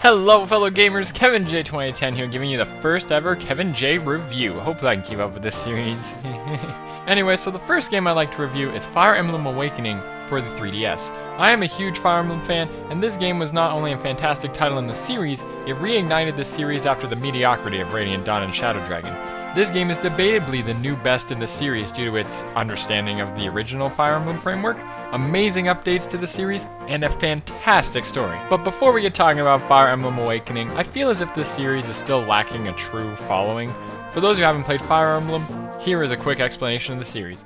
Hello fellow gamers, KevinJ 2010 here giving you the first ever KevinJ review. Hopefully I can keep up with this series. Anyway, so the first game I'd like to review is Fire Emblem Awakening for the 3DS. I am a huge Fire Emblem fan, and this game was not only a fantastic title in the series, it reignited the series after the mediocrity of Radiant Dawn and Shadow Dragon. This game is debatably the new best in the series due to its understanding of the original Fire Emblem framework, amazing updates to the series, and a fantastic story. But before we get talking about Fire Emblem Awakening, I feel as if this series is still lacking a true following. For those who haven't played Fire Emblem, here is a quick explanation of the series.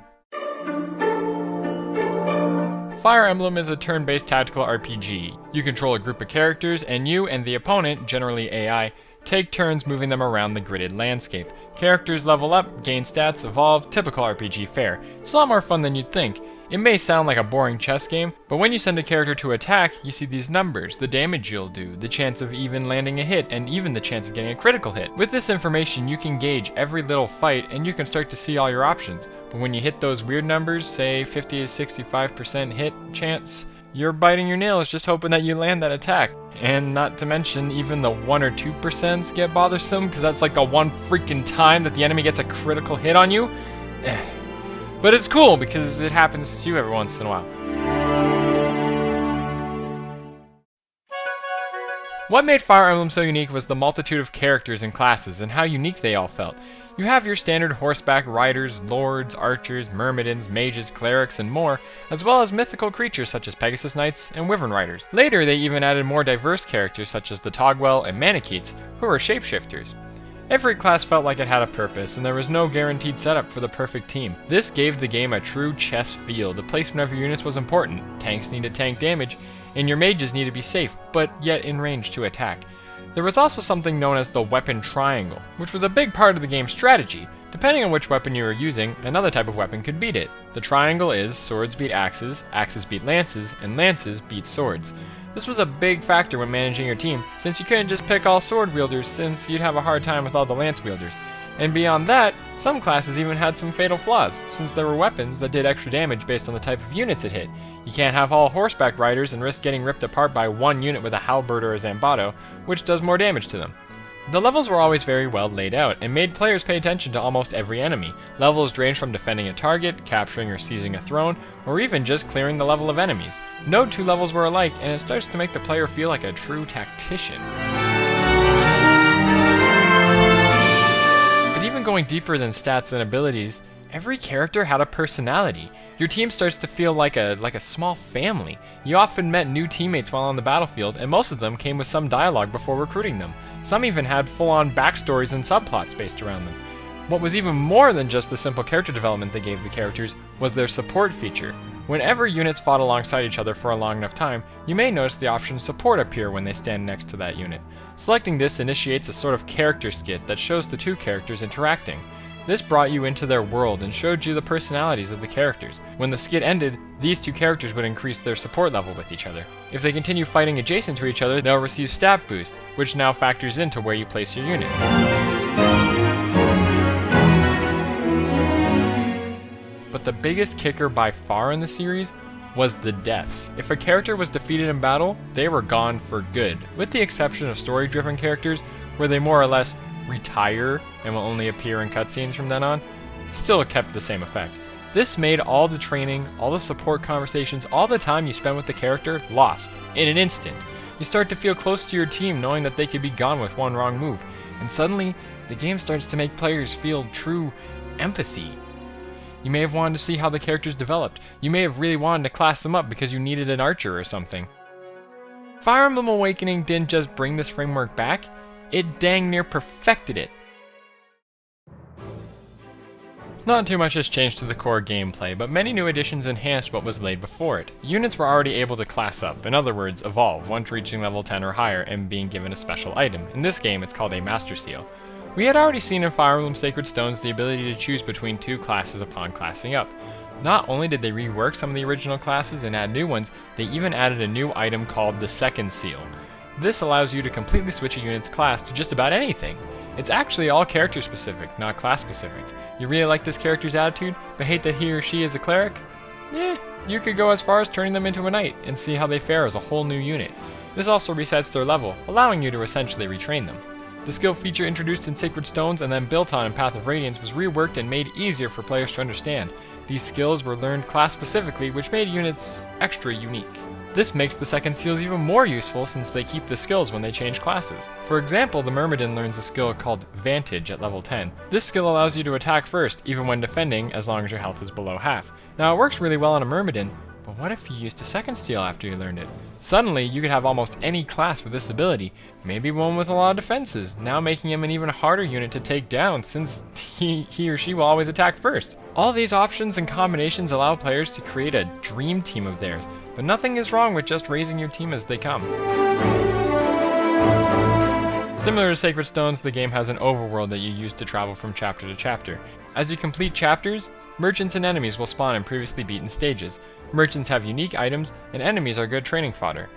Fire Emblem is a turn-based tactical RPG. You control a group of characters, and you and the opponent, generally AI, take turns moving them around the gridded landscape. Characters level up, gain stats, evolve, typical RPG fare. It's a lot more fun than you'd think. It may sound like a boring chess game, but when you send a character to attack, you see these numbers, the damage you'll do, the chance of even landing a hit, and even the chance of getting a critical hit. With this information, you can gauge every little fight, and you can start to see all your options. But when you hit those weird numbers, say 50 to 65% hit chance, you're biting your nails just hoping that you land that attack. And not to mention, even the 1 or 2% get bothersome, because that's like the one freaking time that the enemy gets a critical hit on you. But it's cool, because it happens to you every once in a while. What made Fire Emblem so unique was the multitude of characters and classes, and how unique they all felt. You have your standard horseback riders, lords, archers, myrmidons, mages, clerics, and more, as well as mythical creatures such as Pegasus Knights and Wyvern Riders. Later, they even added more diverse characters such as the Togwell and Manicheets, who were shapeshifters. Every class felt like it had a purpose, and there was no guaranteed setup for the perfect team. This gave the game a true chess feel. The placement of your units was important. Tanks needed tank damage, and your mages needed to be safe, but yet in range to attack. There was also something known as the weapon triangle, which was a big part of the game's strategy. Depending on which weapon you were using, another type of weapon could beat it. The triangle is swords beat axes, axes beat lances, and lances beat swords. This was a big factor when managing your team, since you couldn't just pick all sword wielders, since you'd have a hard time with all the lance wielders. And beyond that, some classes even had some fatal flaws, since there were weapons that did extra damage based on the type of units it hit. You can't have all horseback riders and risk getting ripped apart by one unit with a halberd or a zambato, which does more damage to them. The levels were always very well laid out, and made players pay attention to almost every enemy. Levels ranged from defending a target, capturing or seizing a throne, or even just clearing the level of enemies. No two levels were alike, and it starts to make the player feel like a true tactician. But even going deeper than stats and abilities, every character had a personality. Your team starts to feel like a small family. You often met new teammates while on the battlefield, and most of them came with some dialogue before recruiting them. Some even had full-on backstories and subplots based around them. What was even more than just the simple character development they gave the characters was their support feature. Whenever units fought alongside each other for a long enough time, you may notice the option support appear when they stand next to that unit. Selecting this initiates a sort of character skit that shows the two characters interacting. This brought you into their world and showed you the personalities of the characters. When the skit ended, these two characters would increase their support level with each other. If they continue fighting adjacent to each other, they'll receive stat boost, which now factors into where you place your units. But the biggest kicker by far in the series was the deaths. If a character was defeated in battle, they were gone for good, with the exception of story-driven characters, where they more or less retire and will only appear in cutscenes from then on. Still kept the same effect. This made all the training, all the support conversations, all the time you spent with the character lost in an instant. You start to feel close to your team knowing that they could be gone with one wrong move, and suddenly the game starts to make players feel true empathy. You may have wanted to see how the characters developed. You may have really wanted to class them up because you needed an archer or something. Fire Emblem Awakening didn't just bring this framework back, it dang near perfected it. Not too much has changed to the core gameplay, but many new additions enhanced what was laid before it. Units were already able to class up, in other words, evolve, once reaching level 10 or higher and being given a special item. In this game, it's called a Master Seal. We had already seen in Fire Emblem Sacred Stones the ability to choose between two classes upon classing up. Not only did they rework some of the original classes and add new ones, they even added a new item called the Second Seal. This allows you to completely switch a unit's class to just about anything. It's actually all character specific, not class specific. You really like this character's attitude, but hate that he or she is a cleric? You could go as far as turning them into a knight and see how they fare as a whole new unit. This also resets their level, allowing you to essentially retrain them. The skill feature introduced in Sacred Stones and then built on in Path of Radiance was reworked and made easier for players to understand. These skills were learned class-specifically, which made units extra unique. This makes the second seals even more useful since they keep the skills when they change classes. For example, the Myrmidon learns a skill called Vantage at level 10. This skill allows you to attack first, even when defending, as long as your health is below half. Now it works really well on a Myrmidon, but what if you used a second steel after you learned it? Suddenly, you could have almost any class with this ability, maybe one with a lot of defenses, now making him an even harder unit to take down since he or she will always attack first. All these options and combinations allow players to create a dream team of theirs, but nothing is wrong with just raising your team as they come. Similar to Sacred Stones, the game has an overworld that you use to travel from chapter to chapter. As you complete chapters, merchants and enemies will spawn in previously beaten stages. Merchants have unique items, and enemies are good training fodder.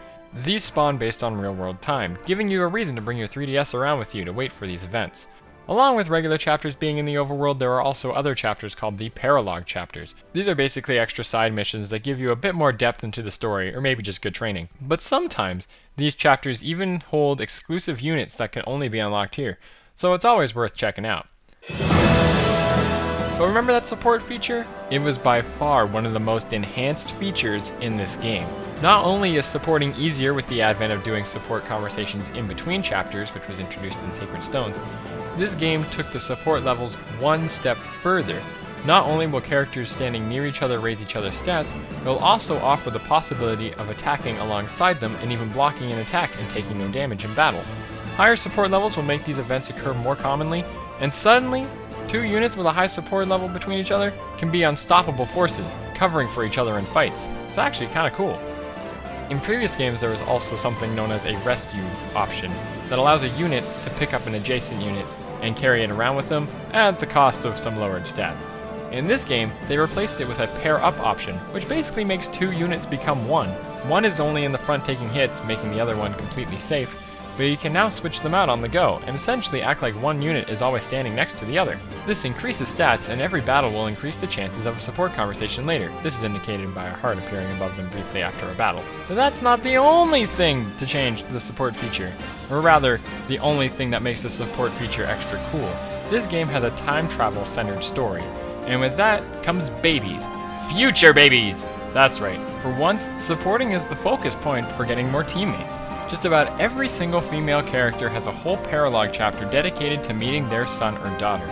These spawn based on real-world time, giving you a reason to bring your 3DS around with you to wait for these events. Along with regular chapters being in the overworld, there are also other chapters called the Paralog chapters. These are basically extra side missions that give you a bit more depth into the story, or maybe just good training. But sometimes, these chapters even hold exclusive units that can only be unlocked here, so it's always worth checking out. But remember that support feature? It was by far one of the most enhanced features in this game. Not only is supporting easier with the advent of doing support conversations in between chapters, which was introduced in Sacred Stones, this game took the support levels one step further. Not only will characters standing near each other raise each other's stats, it will also offer the possibility of attacking alongside them and even blocking an attack and taking no damage in battle. Higher support levels will make these events occur more commonly, and suddenly, two units with a high support level between each other can be unstoppable forces, covering for each other in fights. It's actually kinda cool. In previous games there was also something known as a rescue option that allows a unit to pick up an adjacent unit and carry it around with them at the cost of some lowered stats. In this game, they replaced it with a pair up option, which basically makes two units become one. One is only in the front taking hits, making the other one completely safe, but you can now switch them out on the go, and essentially act like one unit is always standing next to the other. This increases stats, and every battle will increase the chances of a support conversation later. This is indicated by a heart appearing above them briefly after a battle. But that's not the only thing to change to the support feature, or rather, the only thing that makes the support feature extra cool. This game has a time travel centered story, and with that comes babies. Future babies! That's right, for once, supporting is the focus point for getting more teammates. Just about every single female character has a whole Paralog chapter dedicated to meeting their son or daughter.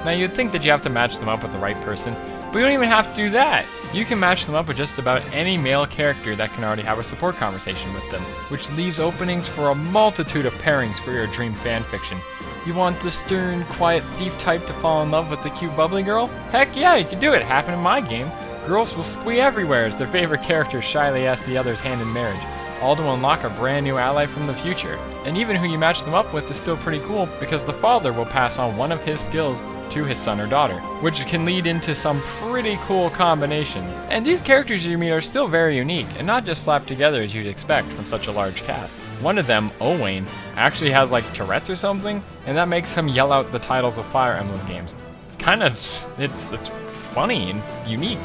Now you'd think that you have to match them up with the right person, but you don't even have to do that! You can match them up with just about any male character that can already have a support conversation with them, which leaves openings for a multitude of pairings for your dream fanfiction. You want the stern, quiet thief type to fall in love with the cute bubbly girl? Heck yeah, you can do it! Happened in my game. Girls will squee everywhere as their favorite characters shyly ask the other's hand in marriage, all to unlock a brand new ally from the future. And even who you match them up with is still pretty cool, because the father will pass on one of his skills to his son or daughter, which can lead into some pretty cool combinations. And these characters you meet are still very unique, and not just slapped together as you'd expect from such a large cast. One of them, Owain, actually has like Tourette's or something, and that makes him yell out the titles of Fire Emblem games. It's funny and it's unique.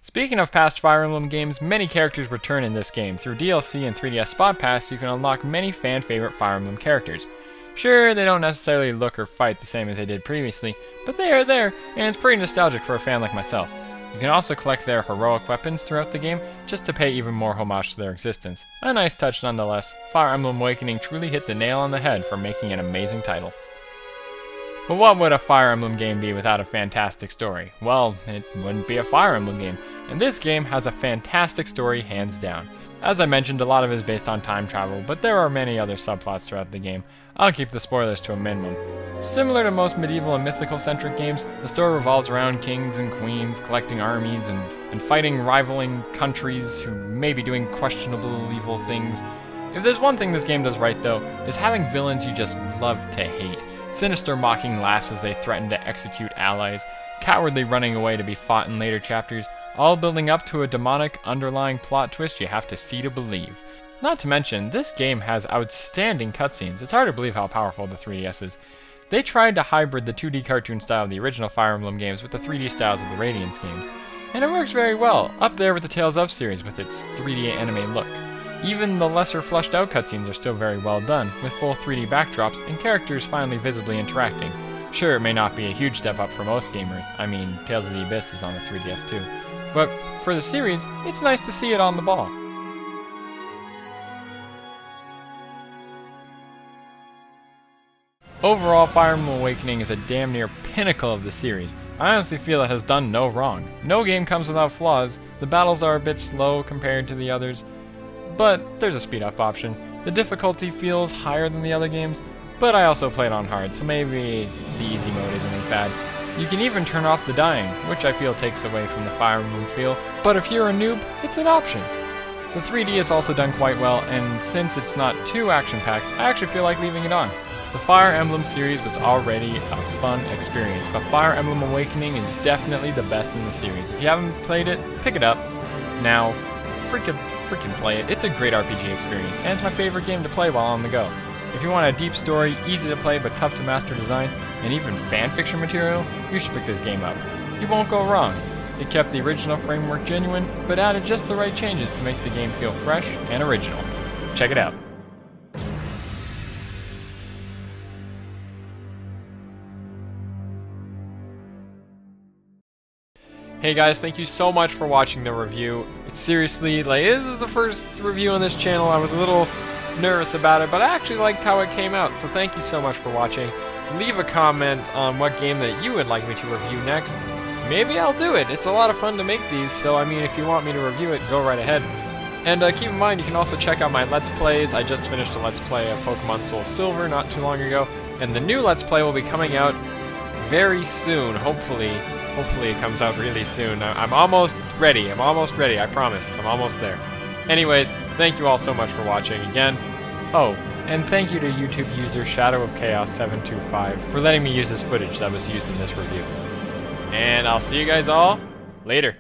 Speaking of past Fire Emblem games, many characters return in this game. Through DLC and 3DS Spot Pass, you can unlock many fan-favorite Fire Emblem characters. Sure, they don't necessarily look or fight the same as they did previously, but they are there, and it's pretty nostalgic for a fan like myself. You can also collect their heroic weapons throughout the game, just to pay even more homage to their existence. A nice touch nonetheless. Fire Emblem Awakening truly hit the nail on the head for making an amazing title. But what would a Fire Emblem game be without a fantastic story? Well, it wouldn't be a Fire Emblem game, and this game has a fantastic story hands down. As I mentioned, a lot of it is based on time travel, but there are many other subplots throughout the game. I'll keep the spoilers to a minimum. Similar to most medieval and mythical-centric games, the story revolves around kings and queens, collecting armies, and fighting rivaling countries who may be doing questionable evil things. If there's one thing this game does right though, is having villains you just love to hate. Sinister mocking laughs as they threaten to execute allies, cowardly running away to be fought in later chapters, all building up to a demonic underlying plot twist you have to see to believe. Not to mention, this game has outstanding cutscenes. It's hard to believe how powerful the 3DS is. They tried to hybrid the 2D cartoon style of the original Fire Emblem games with the 3D styles of the Radiance games, and it works very well, up there with the Tales of series with its 3D anime look. Even the lesser fleshed out cutscenes are still very well done, with full 3D backdrops and characters finally visibly interacting. Sure, it may not be a huge step up for most gamers, I mean, Tales of the Abyss is on the 3DS too, but for the series, it's nice to see it on the ball. Overall, Fire Emblem Awakening is a damn near pinnacle of the series. I honestly feel it has done no wrong. No game comes without flaws, the battles are a bit slow compared to the others, but there's a speed up option. The difficulty feels higher than the other games, but I also played on hard, so maybe the easy mode isn't as bad. You can even turn off the dying, which I feel takes away from the Fire Emblem feel, but if you're a noob, it's an option. The 3D is also done quite well, and since it's not too action-packed, I actually feel like leaving it on. The Fire Emblem series was already a fun experience, but Fire Emblem Awakening is definitely the best in the series. If you haven't played it, pick it up. Now, freaking play it. It's a great RPG experience, and it's my favorite game to play while on the go. If you want a deep story, easy to play but tough to master design, and even fanfiction material, you should pick this game up. You won't go wrong. It kept the original framework genuine, but added just the right changes to make the game feel fresh and original. Check it out. Hey guys, thank you so much for watching the review. But seriously, like, this is the first review on this channel. I was a little nervous about it, but I actually liked how it came out, so thank you so much for watching. Leave a comment on what game that you would like me to review next. Maybe I'll do it. It's a lot of fun to make these, so I mean, if you want me to review it, go right ahead. And keep in mind, you can also check out my Let's Plays. I just finished a Let's Play of Pokemon Soul Silver not too long ago, and the new Let's Play will be coming out very soon, hopefully. Hopefully it comes out really soon. I'm almost ready, I promise. I'm almost there. Anyways, thank you all so much for watching again. Oh, and thank you to YouTube user Shadow of Chaos 725 for letting me use this footage that was used in this review. And I'll see you guys all later.